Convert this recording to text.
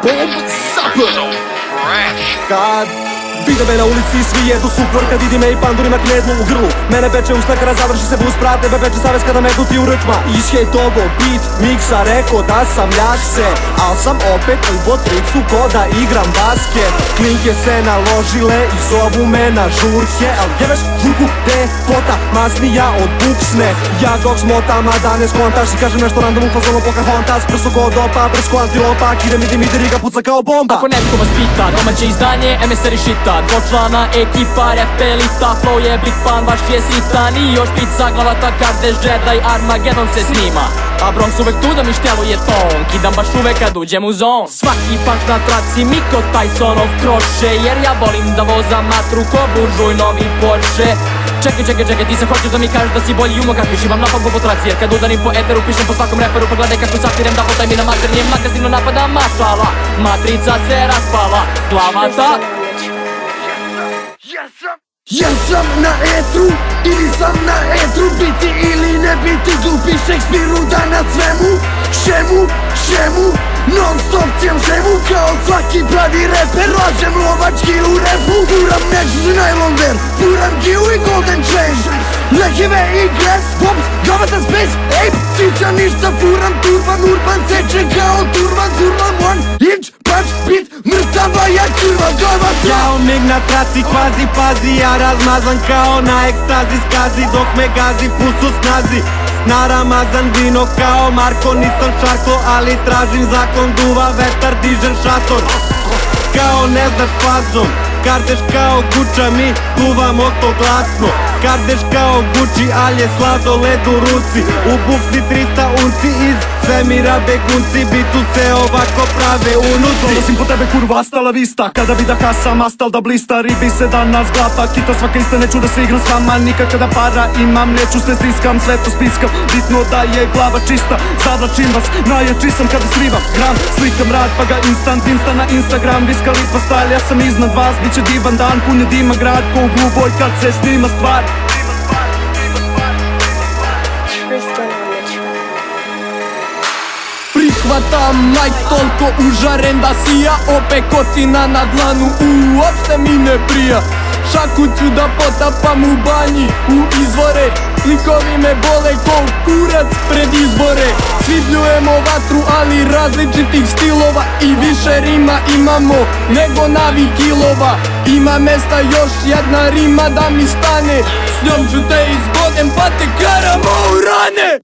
Bomb Supper. Kad vide me na ulici svi jedu supor, kad vidi me i pandurima knedlu u grlu. Mene peče usna kada završi se bus, prat tebe peče savez kada me guti u rčma. Ishejtovo beat miksa, reko da sam ljakse, al sam opet u botricu ko da igram basket. Klinke se naložile i zovu me na žurke, al jebeš žurku te fota masnija od buksne. Ja dok smotama da ne skontaš i kažem nešto random u fazonu Pocahontas. Prso kod opa, prsko antilopa, kide mi Dimitri ga puca kao bomba. Ako neko vas pita, domaće izdanje, MSR i šita, dvočlana ekipa, rap elita, flow je big fan, vaš je sitan i još bit zaglavata Kardež, Jedi, Armageddon se snima. A Bronx uvek tu da mi šteluje ton, kidam baš uvek kad uđem u zon. Svaki punk na traci mi ko Tysonov kroše, jer ja volim da vozam matru ko buržuj novi Porsche. Čekaj, ti se hoćeš da mi kažeš da si bolji umo kakvi šivam na pambu po traci, jer kad udarim po eteru pišem po svakom reperu, pogledaj kako satirem da potaj mi na maternjem magazinu napada mašala. Matrica se raspala, glava ta. Ja sam na etru ili sam na etru, biti ili ne biti, glupi Šekspiru da na svemu, šemu, non stop cijem šemu, kao svaki pravi reper, lažem lovački u repu. Furam Nexus i nylon wear, furam Giu i golden chain, lehive i glass, pops, gavata space, ape, sića ništa, furam turban, urban, seče kao turban, zurlan, one inch, punch, beat, mrtava ja kurva, glava ta. Jao mig na traci, kvazi, pazi, ja razmazan kao na ekstazi, skazi dok me gazi, pus u snazi. Na Ramazan vino kao Marko, nisam Šarko, ali tražim zakon, duva vetar, dižem šator. Kao ne znaš fazom, Kardež kao Guča, mi duvamo to glasno. Kardež kao Gucci, al je sladoled u ruci, u buksni 300 unci, iz svemira begunci, bitu se ovako prave unuci. Dolazim po tebe kurva, hasta la vista, kada bi da hasam, astal da blista. Ribi se danas glapa, kita svaka ista, neću da se igram s vama. Nikad kada para imam, neću se stiskam, sve to spiskam, bitno da je glava čista. Zavlačim vas, najjači sam kada srivam gram, slikam rad pa ga instant na Instagram. Viska Litva style, ja sam iznad vas, biće divan dan, pun je dima grad, ko u Blue kad se snima stvar. Prihvatam mic toliko užaren da sija, opekotina na dlanu uopšte mi ne prija. Šaku ću da potapam u banji, u izvore, likovi me bole ko kurac pred izbore. Svi bljujemo vatru, ali različitih stilova i više rima imamo nego navikilova. Ima mesta još jedna rima da mi stane, s njom ću te izbodem pa te karamo u rane.